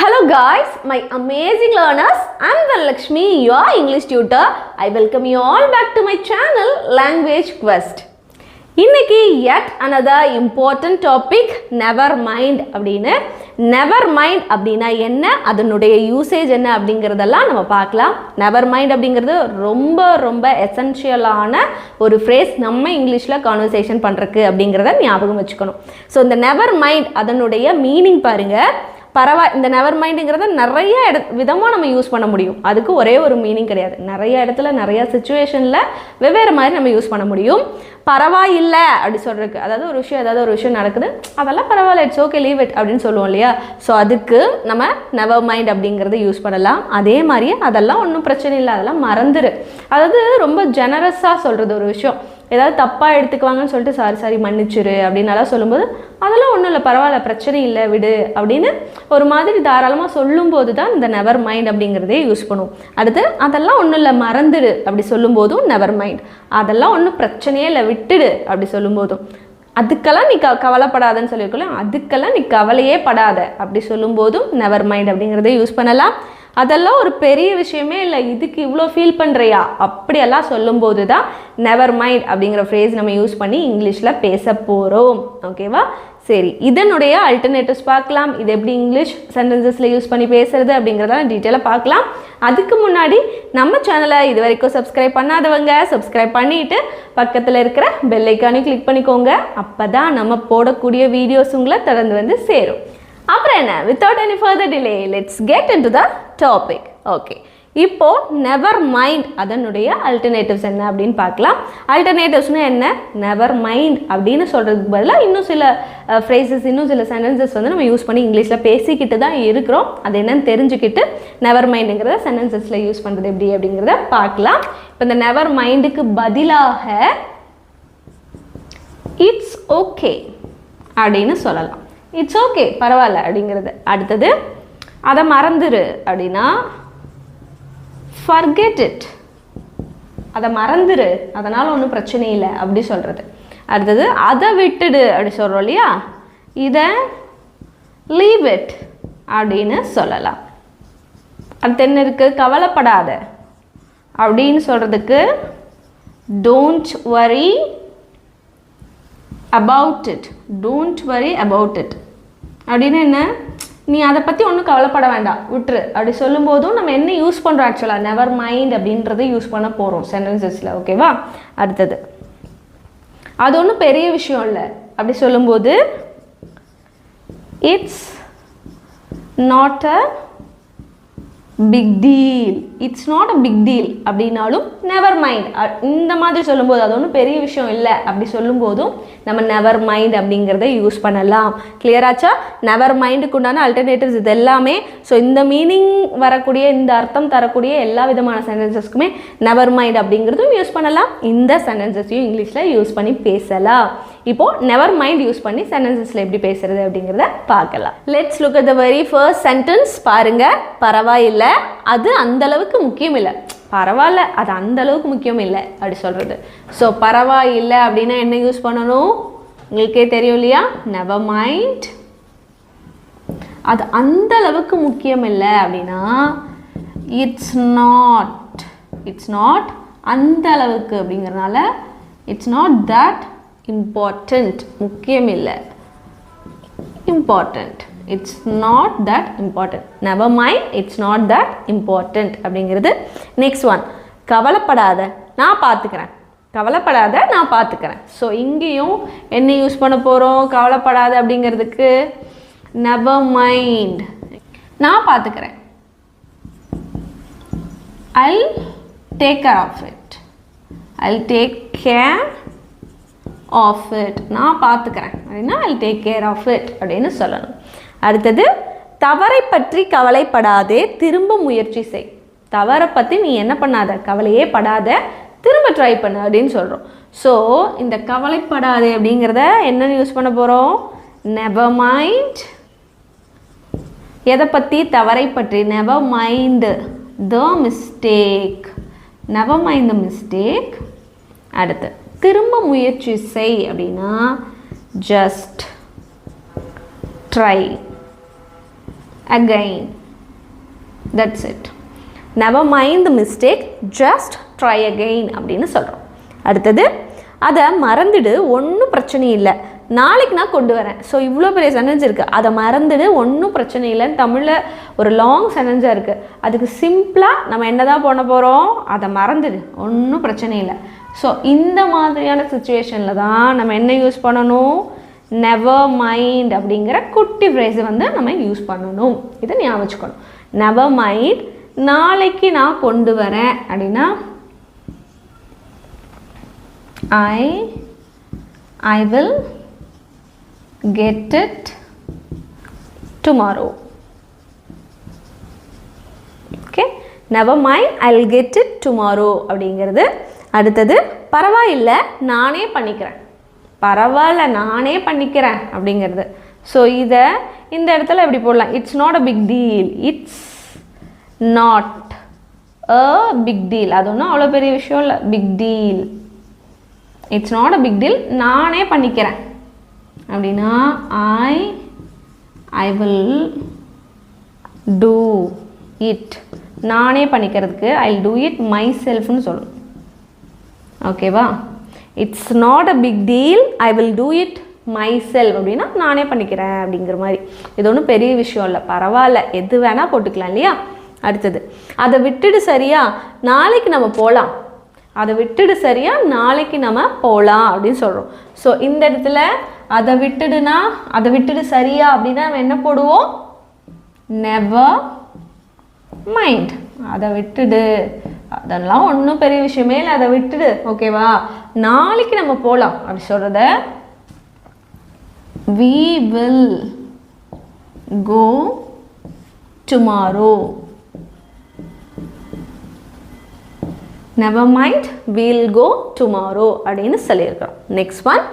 Hello guys, my amazing learners. I am Lakshmi, your English tutor. I welcome you all back to my channel Language Quest. இன்னைக்கு yet another important topic, never mind அப்படினு. Never mind அப்படினா என்ன, அதனுடைய usage என்ன அப்படிங்கறதெல்லாம் நம்ம பார்க்கலாம். Never mind அப்படிங்கிறது ரொம்ப எசென்ஷியலான ஒரு phrase நம்ம இங்கிலீஷ்ல கான்வர்சேஷன் பண்றதுக்கு அப்படிங்கறத ஞாபகம் வச்சுக்கணும். சோ இந்த never mind அதனுடைய மீனிங் பாருங்க. இந்த நெவர் மைண்டுங்கிறத நிறைய விதமாக நம்ம யூஸ் பண்ண முடியும். அதுக்கு ஒரே ஒரு மீனிங் கிடையாது. நிறைய இடத்துல நிறைய சிச்சுவேஷனில் வெவ்வேறு மாதிரி நம்ம யூஸ் பண்ண முடியும். பரவாயில்லை அப்படி சொல்கிறதுக்கு, அதாவது ஒரு விஷயம் நடக்குது, அதெல்லாம் பரவாயில்ல, இட்ஸ் ஓகே, லீவ் இட் அப்படின்னு சொல்லுவோம் இல்லையா. ஸோ அதுக்கு நம்ம நெவர் மைண்ட் அப்படிங்கிறத யூஸ் பண்ணலாம். அதே மாதிரியே அதெல்லாம் ஒன்றும் பிரச்சனை இல்லை, அதெல்லாம் மறந்துரு. அதாவது ரொம்ப ஜெனரஸாக சொல்கிறது ஒரு விஷயம். ஏதாவது தப்பாக எடுத்துக்குவாங்கன்னு சொல்லிட்டு சாரி மன்னிச்சிரு அப்படின்னாலாம் சொல்லும்போது அதெல்லாம் ஒன்றும் இல்லை, பரவாயில்ல, பிரச்சனை இல்லை, விடு அப்படின்னு ஒரு மாதிரி தாராளமாக சொல்லும்போது தான் இந்த நெவர் மைண்ட் அப்படிங்கிறதே யூஸ் பண்ணுவோம். அடுத்து அதெல்லாம் ஒன்றும் இல்லை, மறந்துடு அப்படி சொல்லும்போதும் நெவர் மைண்ட். அதெல்லாம் ஒன்றும் பிரச்சனையே இல்லை, விட்டுடு அப்படி சொல்லும்போதும். அதுக்கெல்லாம் நீ கவலைப்படாதன்னு சொல்லியிருக்கோம், அதுக்கெல்லாம் நீ கவலையே படாத அப்படி சொல்லும்போதும் நெவர் மைண்ட் அப்படிங்கிறதே யூஸ் பண்ணலாம். அதெல்லாம் ஒரு பெரிய விஷயமே இல்லை, இதுக்கு இவ்வளோ ஃபீல் பண்ணுறியா அப்படியெல்லாம் சொல்லும்போது தான் நெவர் மைண்ட் அப்படிங்கிற ஃப்ரேஸ் நம்ம யூஸ் பண்ணி இங்கிலீஷில் பேச போகிறோம். ஓகேவா? சரி, இதனுடைய அல்டர்னேட்டிவ்ஸ் பார்க்கலாம். இது எப்படி இங்கிலீஷ் சென்டென்சஸில் யூஸ் பண்ணி பேசுறது அப்படிங்கிறதெல்லாம் டீட்டெயிலாக பார்க்கலாம். அதுக்கு முன்னாடி நம்ம சேனலை இது வரைக்கும் சப்ஸ்கிரைப் பண்ணாதவங்க சப்ஸ்கிரைப் பண்ணிவிட்டு பக்கத்தில் இருக்கிற பெல் ஐக்கானையும் கிளிக் பண்ணிக்கோங்க. அப்போ தான் நம்ம போடக்கூடிய வீடியோஸ் உங்களை தொடர்ந்து வந்து சேரும். அப்புறம் என்ன, without any further delay let's get into the topic. Okay, இப்போ நெவர் மைண்ட் அதனுடைய அல்டர்னேட்டிவ்ஸ் என்ன அப்படின்னு பார்க்கலாம். அல்டர்னேட்டிவ்ஸ்னு என்ன, நெவர் மைண்ட் அப்படின்னு சொல்கிறதுக்கு பதிலாக இன்னும் சில ஃப்ரேசஸ், இன்னும் சில சென்டென்சஸ் வந்து நம்ம யூஸ் பண்ணி இங்கிலீஷில் பேசிக்கிட்டு தான் இருக்கிறோம். அது என்னன்னு தெரிஞ்சுக்கிட்டு நெவர் மைண்டுங்கிறத சென்டென்சஸில் யூஸ் பண்ணுறது எப்படி அப்படிங்கிறத பார்க்கலாம். இப்போ இந்த நெவர் மைண்டுக்கு பதிலாக இட்ஸ் ஓகே அப்படின்னு சொல்லலாம். இட்ஸ் ஓகே, பரவாயில்ல அப்படிங்கிறது. அடுத்தது அதை மறந்துரு அப்படின்னா ஃபர்கெட் இட், அதை மறந்துரு, அதனால் ஒன்றும் பிரச்சனை இல்லை அப்படி சொல்கிறது. அடுத்தது அதை விட்டுடு அப்படி சொல்கிறோம் இல்லையா, இதை லீவ் இட் அப்படின்னு சொல்லலாம். அடுத்து என்ன இருக்குது, கவலைப்படாத அப்படின்னு சொல்கிறதுக்கு don't worry about it. Don't worry about it அப்படின்னு என்ன, நீ அதை பற்றி ஒன்றும் கவலைப்பட வேண்டாம், விட்டுரு அப்படி சொல்லும்போதும் நம்ம என்ன யூஸ் பண்ணுறோம், ஆக்சுவலாக நெவர் மைண்ட் அப்படின்றத யூஸ் பண்ண போகிறோம் சென்டென்சஸில். ஓகேவா? அடுத்தது அது ஒன்றும் பெரிய விஷயம் இல்லை அப்படி சொல்லும்போது it's not a big deal. It's not a big deal அப்படின்னாலும் நெவர் மைண்ட் இந்த மாதிரி சொல்லும்போது, அது ஒன்றும் பெரிய விஷயம் இல்லை அப்படி சொல்லும்போதும் நம்ம நெவர் மைண்ட் அப்படிங்கிறத யூஸ் பண்ணலாம். கிளியராச்சா? நெவர் மைண்டுக்கு உண்டான அல்டர்னேட்டிவ்ஸ் இது எல்லாமே. ஸோ இந்த மீனிங் வரக்கூடிய, இந்த அர்த்தம் தரக்கூடிய எல்லா விதமான சென்டென்சஸ்க்குமே நெவர் மைண்ட் அப்படிங்கிறதும் யூஸ் பண்ணலாம். இந்த சென்டென்சஸையும் இங்கிலீஷில் யூஸ் பண்ணி பேசலாம். இப்போது நெவர் மைண்ட் யூஸ் பண்ணி சென்டென்சஸில் எப்படி பேசுறது அப்படிங்கிறத பார்க்கலாம். Let's look at the very first sentence. பாருங்கள், பரவாயில்லை, அது அந்தளவுக்கு முக்கியம் இல்லை, பரவாயில்ல, அது அந்த அளவுக்கு முக்கியம் இல்லை அப்படி சொல்கிறது. ஸோ பரவாயில்லை அப்படின்னா என்ன யூஸ் பண்ணணும், உங்களுக்கே தெரியும் இல்லையா, நெவர் மைண்ட். அது அந்த அளவுக்கு முக்கியம் இல்லை அப்படின்னா இட்ஸ் நாட் அந்த அளவுக்கு அப்படிங்கிறதுனால இட்ஸ் நாட் தட் இம்பார்ட்டண்ட், முக்கியம் இல்லை, important. It's not that important. Never mind, it's not that important அப்படிங்கிறது. நெக்ஸ்ட் ஒன், கவலைப்படாத, நான் பார்த்துக்கிறேன். கவலைப்படாத, நான் பார்த்துக்கிறேன். ஸோ இங்கேயும் என்ன யூஸ் பண்ண போகிறோம், கவலைப்படாத அப்படிங்கிறதுக்கு நெவர் மைண்ட், நான் பார்த்துக்கிறேன். I'll take care of it. I'll take care of it. நான் பார்த்துக்கிறேன் அப்படின்னா I'll take care of it அப்படின்னு சொல்லணும். அடுத்தது, தவறை பற்றி கவலைப்படாதே, திரும்ப முயற்சி செய். தவறை பற்றி நீ என்ன பண்ணாத, கவலையே படாத, திரும்ப ட்ரை பண்ணு அப்படின்னு சொல்கிறோம். ஸோ இந்த கவலைப்படாதே அப்படிங்கிறத என்னென்னு யூஸ் பண்ண போகிறோம், நெவர் மைண்ட். எதை பற்றி, தவறை பற்றி. Never mind the mistake, never mind the mistake. அடுத்து திரும்ப முயற்சி செய் அப்படின்னா just try. again. That's it. Never mind the mistake, just try again அப்படின்னு சொல்கிறோம். அடுத்தது அதை மறந்துடு, ஒன்றும் பிரச்சனை இல்லை, நாளைக்கு நான் கொண்டு வரேன். ஸோ இவ்வளோ பெரிய சென்டென்ஸ் இருக்குது, அதை மறந்துடு, ஒன்றும் பிரச்சனை இல்லைன்னு தமிழில் ஒரு லாங் சென்டென்ஸாக இருக்குது. அதுக்கு சிம்பிளாக நம்ம என்ன தான் பண்ண போகிறோம், அதை மறந்துடு, ஒன்றும் பிரச்சனை இல்லை. ஸோ இந்த மாதிரியான சுச்சுவேஷனில் தான் நம்ம என்ன யூஸ் பண்ணணும், நெவர் மைண்ட் அப்படிங்கிற குட்டி ஃப்ரேஸை வந்து நம்ம யூஸ் பண்ணணும். இதை ஞாபகம் வச்சுக்கணும். நெவர் மைண்ட், நாளைக்கு நான் கொண்டு வரேன் அப்படின்னா I will get it tomorrow. Okay, never mind, I'll get it tomorrow அப்படிங்கிறது. அடுத்தது பரவாயில்லை நானே பண்ணிக்கிறேன், பரவாயில்ல நானே பண்ணிக்கிறேன் அப்படிங்கிறது. ஸோ இதை இந்த இடத்துல எப்படி போடலாம், it's not a big deal, it's not a big deal, அது ஒன்றும் அவ்வளோ பெரிய விஷயம் இல்லை, big deal, it's not a big deal, நானே பண்ணிக்கிறேன் அப்படின்னா ஐ வில் டூ இட், நானே பண்ணிக்கிறதுக்கு ஐ வில் டூ இட் மை செல்ஃப்னு சொல்லணும். ஓகேவா, it's not a big deal, I will do it myself அப்படின்னா நானே பண்ணிக்கிறேன் அப்படிங்கிற மாதிரி. இது ஒன்றும் பெரிய விஷயம் இல்லை, பரவாயில்ல, எது வேணால் போட்டுக்கலாம் இல்லையா. அடுத்தது அதை விட்டுடு சரியா, நாளைக்கு நம்ம போகலாம், அதை விட்டுடு சரியா, நாளைக்கு நம்ம போகலாம் அப்படின்னு சொல்கிறோம். ஸோ இந்த இடத்துல அதை விட்டுடுனா, அதை விட்டுடு சரியா அப்படின்னா நம்ம என்ன போடுவோம், நெவர் மைண்ட், அதை விட்டுடு, அதெல்லாம் ஒன்றும் பெரிய விஷயமே இல்லை, அதை விட்டுடு, ஓகேவா, நாளைக்கு நம்ம போகலாம் அப்படி சொல்கிறத we will go tomorrow. Never mind, we'll go tomorrow அப்படின்னு சொல்லியிருக்கிறோம். நெக்ஸ்ட் ஒன்,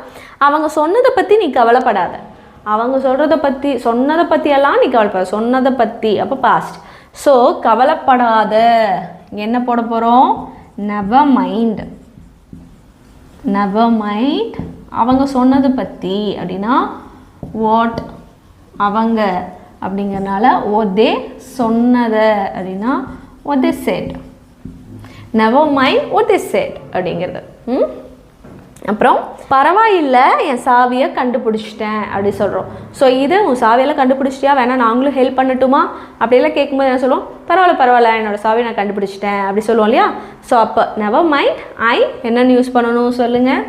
அவங்க சொன்னதை பற்றி நீ கவலைப்படாத, அவங்க சொல்கிறத பற்றி சொன்னதை பற்றியெல்லாம் நீ கவலைப்படாத, சொன்னதை பற்றி அப்போ பாஸ்ட். ஸோ கவலைப்படாத என்ன போட போகிறோம், நெவர் மைண்ட், நெவர் மைண்ட் அவங்க சொன்னதை பற்றி அப்படின்னா வாட், அவங்க அப்படிங்கிறனால what they சொன்னதை அப்படின்னா what they said. never mind what they said அப்படிங்கிறது. அப்புறம் பரவாயில்லை என் சாவியை கண்டுபிடிச்சிட்டேன் அப்படி சொல்கிறோம். ஸோ இது உன் சாவியெல்லாம் கண்டுபிடிச்சிட்டியா, வேணா நாங்களும் ஹெல்ப் பண்ணட்டுமா அப்படிலாம் கேட்கும்போது என்ன சொல்லுவோம், பரவாயில்ல பரவாயில்ல என்னோடய சாவியை நான் கண்டுபிடிச்சிட்டேன் அப்படி சொல்லுவோம் இல்லையா. ஸோ அப்போ நெவர் மைண்ட் ஐ என்னென்னு யூஸ் பண்ணணும் சொல்லுங்கள்,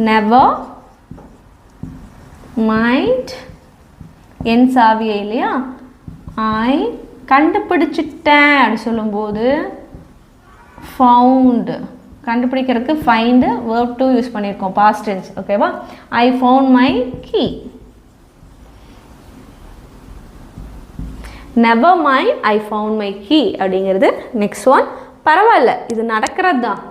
நெவர் மைண்ட் என் சாவியை இல்லையா, ஐ கண்டுபிடிச்சிட்டேன் அப்படி சொல்லும்போது ஃபவுண்டு, கண்டுபிடிக்கிறதுக்கு ஃபைண்டு verb to யூஸ் பண்ணியிருக்கோம், past tense. ஓகேவா, I found my key. Never mind I found my key அப்படிங்கிறது. நெக்ஸ்ட் ஒன், பரவாயில்ல இது நடக்கிறது தான்,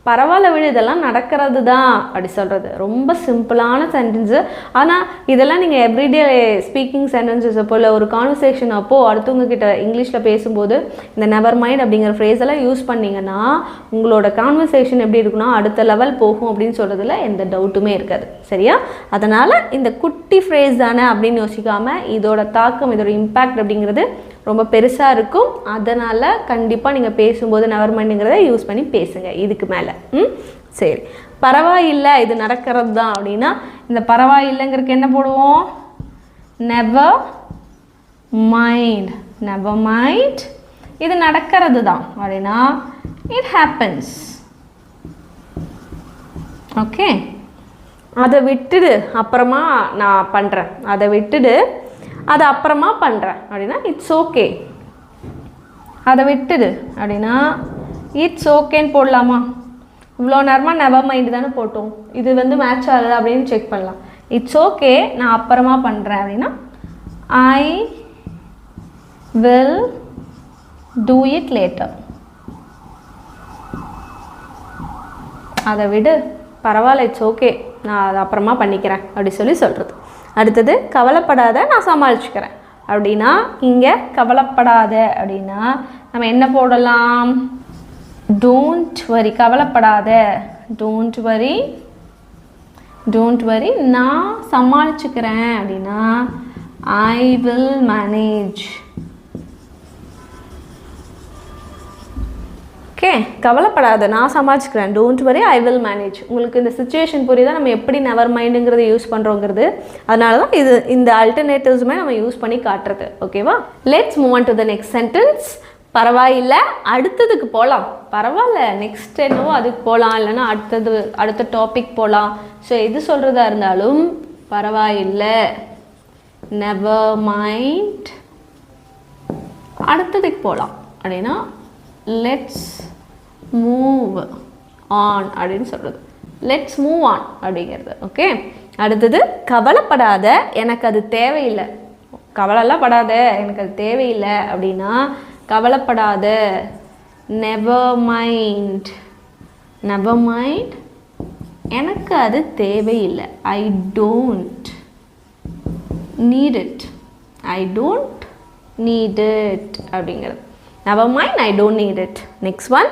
பரவாயில்ல விட இதெல்லாம் நடக்கிறது தான் அப்படி சொல்கிறது. ரொம்ப சிம்பிளான சென்டென்ஸு, ஆனால் இதெல்லாம் நீங்கள் எவ்ரிடே ஸ்பீக்கிங் சென்டென்சஸ் அப்போ இல்லை ஒரு கான்வர்சேஷன் அப்போது அடுத்தவங்க கிட்ட இங்கிலீஷில் பேசும்போது இந்த நெவர் மைண்ட் அப்படிங்கிற ஃப்ரேஸ் எல்லாம் யூஸ் பண்ணிங்கன்னா உங்களோட கான்வர்சேஷன் எப்படி இருக்குன்னா அடுத்த லெவல் போகும் அப்படின்னு சொல்கிறதுல எந்த டவுட்டுமே இருக்காது. சரியா, அதனால் இந்த குட்டி ஃப்ரேஸ் தானே அப்படின்னு யோசிக்காமல் இதோட தாக்கம், இதோட இம்பேக்ட் அப்படிங்கிறது ரொம்ப பெருசாக இருக்கும். அதனால் கண்டிப்பாக நீங்கள் பேசும்போது நெவர் மைண்டுங்கிறத யூஸ் பண்ணி பேசுங்க இதுக்கு மேலே. சரி, பரவாயில்லை இது நடக்கிறது தான் அப்படின்னா இந்த பரவாயில்லைங்கிறதுக்கு என்ன போடுவோம், நெவர் மைண்ட், நெவர் மைண்ட் இது நடக்கிறது தான் அப்படின்னா இட் ஹேப்பன்ஸ். ஓகே, அதை விட்டுடு அப்புறமா நான் பண்ணுறேன், அதை விட்டுடு அதை அப்புறமா பண்ணுறேன் அப்படின்னா இட்ஸ் ஓகே. அதை விட்டுடு அப்படின்னா இட்ஸ் ஓகேன்னு போடலாமா, இவ்வளோ நேரமாக நெவர் மைண்டு தானே போட்டோம், இது வந்து மேட்ச் ஆகுது அப்படின்னு செக் பண்ணலாம். இட்ஸ் ஓகே நான் அப்புறமா பண்ணுறேன் அப்படின்னா I will do it later. அதை விடு பரவாயில்ல இட்ஸ் ஓகே நான் அதை அப்புறமா பண்ணிக்கிறேன் அப்படி சொல்லி சொல்கிறது. அடுத்தது கவலைப்படாத நான் சமாளிச்சுக்கிறேன் அப்படின்னா இங்கே கவலைப்படாத அப்படின்னா நம்ம என்ன போடலாம், டோன்ட் வரி, கவலைப்படாத டோன்ட் வரி, டோன்ட் வரி நான் சமாளிச்சுக்கிறேன் அப்படின்னா I will manage. ஓகே, கவலைப்படாத, நான் சமாளிச்சுக்கிறேன். Don't worry, I will manage. உங்களுக்கு இந்த சுச்சுவேஷன் புரியுதா, நம்ம எப்படி நெவர் மைண்டுங்கிறத யூஸ் பண்ணுறோங்கிறது. அதனால தான் இந்த ஆல்டர்னேட்டிவ்ஸுமே நம்ம யூஸ் பண்ணி காட்டுறது. ஓகேவா? Let's move on to the next sentence. பரவாயில்லை, அடுத்ததுக்கு போகலாம். பரவாயில்ல, நெக்ஸ்ட் என்னவோ அதுக்கு போகலாம், இல்லைன்னா அடுத்த டாபிக் போகலாம். ஸோ எது சொல்கிறதா இருந்தாலும் பரவாயில்லை, நெவர் மைண்ட், அடுத்ததுக்கு போகலாம் அப்படின்னா லெட்ஸ் மூவ் ஆன் அப்படின்னு சொல்கிறது. லெட்ஸ் மூவ் ஆன் அப்படிங்கிறது. ஓகே, அடுத்தது கவலைப்படாத, எனக்கு அது தேவையில்லை. கவலைலாம் படாத, எனக்கு அது தேவையில்லை அப்படின்னா கவலைப்படாத, நெவர் மைண்ட். நெவர் மைண்ட், எனக்கு அது தேவையில்லை. I don't need it. I don't need it அப்படிங்கிறது. Never mind, I don't need it. Next one,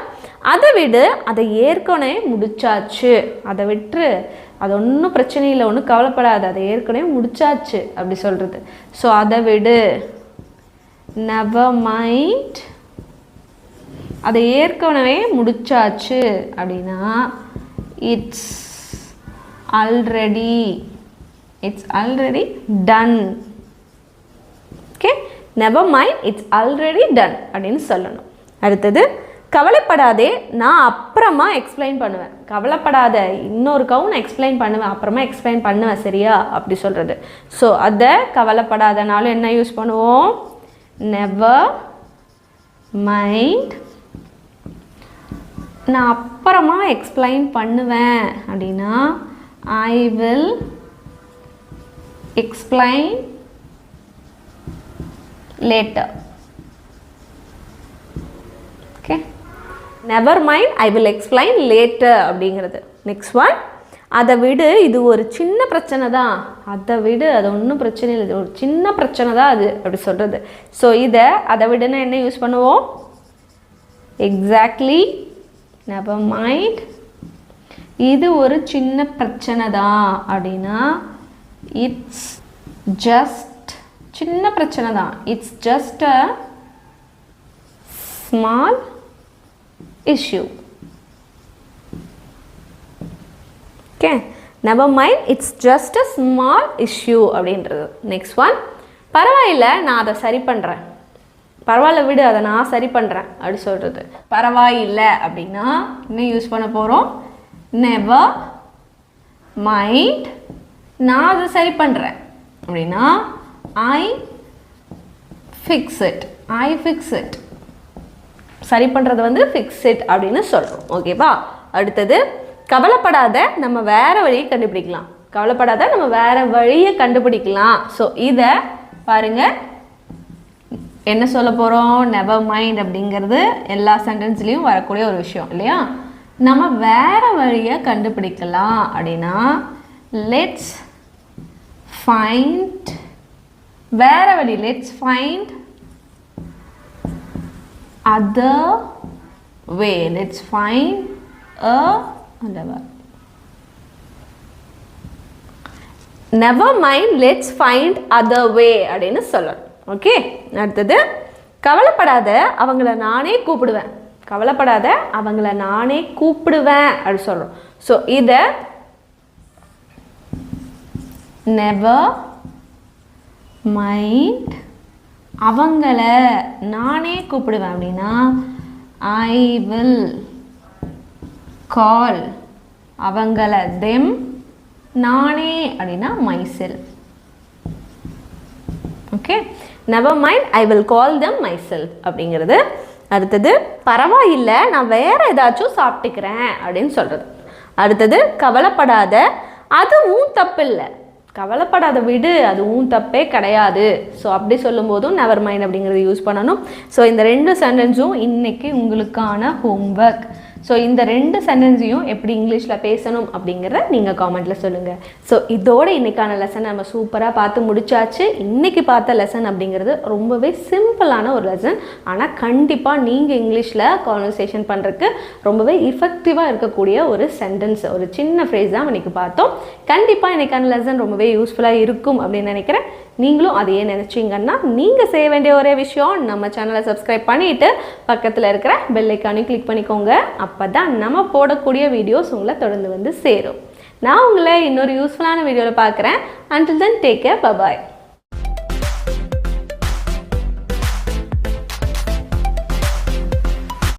அதை விடு, அதை ஏற்கனவே முடிச்சாச்சு. அதை விட்டுரு, அது ஒன்றும் பிரச்சனை இல்லை, ஒன்றும் கவலைப்படாது, அதை ஏற்கனவே முடிச்சாச்சு அப்படி சொல்கிறது. ஸோ அதை விடு, நெவர் மைண்ட், அதை ஏற்கனவே முடிச்சாச்சு அப்படின்னா it's already done. Okay, never mind, it's already done அப்படின்னு சொல்லணும். அடுத்தது கவலைப்படாதே, நான் அப்புறமா எக்ஸ்பிளைன் பண்ணுவேன். கவலைப்படாத, இன்னொருக்காவும் நான் எக்ஸ்பிளைன் பண்ணுவேன், அப்புறமா எக்ஸ்பிளைன் பண்ணுவேன், சரியா அப்படி சொல்கிறது. ஸோ அதை கவலைப்படாதனாலும் என்ன யூஸ் பண்ணுவோம், நெவர் மைண்ட், நான் அப்புறமா எக்ஸ்பிளைன் பண்ணுவேன் அப்படின்னா I will explain later. Okay, never mind, I will explain later அப்படிங்கிறது. நெக்ஸ்ட் ஒன், அதை விடு, இது ஒரு சின்ன பிரச்சனை தான். அதை விடு, அது ஒன்றும் பிரச்சனை இல்லை, இது ஒரு சின்ன பிரச்சனை தான் அது அப்படி சொல்கிறது. ஸோ இதை அதை விடுன்னா என்ன யூஸ் பண்ணுவோம், எக்ஸாக்ட்லி, never mind, இது ஒரு சின்ன பிரச்சனை தான் அப்படின்னா இட்ஸ் ஜஸ்ட், சின்ன பிரச்சனை தான், it's just a small issue. Okay, never mind, it's just a small issue அப்படின்றது. நெக்ஸ்ட் ஒன், பரவாயில்லை, நான் அதை சரி பண்ணுறேன். பரவாயில்ல விடு, அதை நான் சரி பண்ணுறேன் அப்படி சொல்கிறது. பரவாயில்லை அப்படின்னா என்ன யூஸ் பண்ண போகிறோம், நெவர் மைண்ட், நான் அதை சரி பண்ணுறேன் அப்படின்னா I fix it. சரி பண்ணுறது வந்து fix it அப்படின்னு சொல்கிறோம். ஓகேவா? அடுத்தது கவலைப்படாத, நம்ம வேறு வழியை கண்டுபிடிக்கலாம். கவலைப்படாத, நம்ம வேறு வழியை கண்டுபிடிக்கலாம். ஸோ இதை பாருங்கள், என்ன சொல்ல போகிறோம், நெவர் மைண்ட் அப்படிங்கிறது எல்லா சென்டென்ஸ்லேயும் வரக்கூடிய ஒரு விஷயம் இல்லையா. நம்ம வேறு வழியை கண்டுபிடிக்கலாம் அப்படின்னா லெட்ஸ் ஃபைண்ட், வேற வழி, let's find other way. Let's find never mind, let's find other way அப்படின்னு சொல்லணும். ஓகே, அடுத்தது கவலைப்படாத, அவங்கள நானே கூப்பிடுவேன். கவலைப்படாத, அவங்கள நானே கூப்பிடுவேன் அப்படி சொல்கிறோம். ஸோ இதை நெவர் மைண்ட், அவங்கள நானே கூப்பிடுவேன் அப்படின்னா ஐ வில் கால், அவங்கள தெம், நானே அப்படின்னா my self. Okay, never mind, I will call them my self அப்படிங்கிறது. அடுத்தது பரவாயில்லை, நான் வேற ஏதாச்சும் சாப்பிட்டுக்கிறேன் அப்படின்னு சொல்கிறது. அடுத்தது கவலைப்படாத, அதுவும் தப்பு இல்லை. கவலைப்படாத விடு, அதுவும் தப்பே கிடையாது. ஸோ அப்படி சொல்லும்போதும் நெவர் மைண்ட் அப்படிங்கிறது யூஸ் பண்ணணும். ஸோ இந்த ரெண்டு சென்டென்ஸும் இன்றைக்கி உங்களுக்கான ஹோம்ஒர்க். ஸோ இந்த ரெண்டு சென்டென்ஸையும் எப்படி இங்கிலீஷில் பேசணும் அப்படிங்கிறத நீங்கள் காமெண்ட்டில் சொல்லுங்கள். ஸோ இதோட இன்றைக்கான லெசன் நம்ம சூப்பராக பார்த்து முடிச்சாச்சு. இன்றைக்கி பார்த்த லெசன் அப்படிங்கிறது ரொம்பவே சிம்பிளான ஒரு லெசன். ஆனால் கண்டிப்பாக நீங்கள் இங்கிலீஷில் கான்வர்சேஷன் பண்ணுறதுக்கு ரொம்பவே இஃபெக்டிவாக இருக்கக்கூடிய ஒரு சென்டென்ஸ், ஒரு சின்ன ஃப்ரேஸ் தான் இன்றைக்கி பார்த்தோம். கண்டிப்பாக இன்றைக்கான லெசன் ரொம்பவே யூஸ்ஃபுல்லாக இருக்கும் அப்படின்னு நினைக்கிறேன். நீங்களும் அதையே நினச்சிங்கன்னா நீங்கள் செய்ய வேண்டிய ஒரே விஷயம் நம்ம சேனலை சப்ஸ்கிரைப் பண்ணிவிட்டு பக்கத்தில் இருக்கிற பெல் ஐக்கானையும் கிளிக் பண்ணிக்கோங்க. அப்போ தான் நம்ம போடக்கூடிய வீடியோஸ் உங்களை தொடர்ந்து வந்து சேரும். நான் உங்களை இன்னொரு யூஸ்ஃபுல்லான வீடியோவில் பார்க்குறேன். Until then, take care. Bye-bye.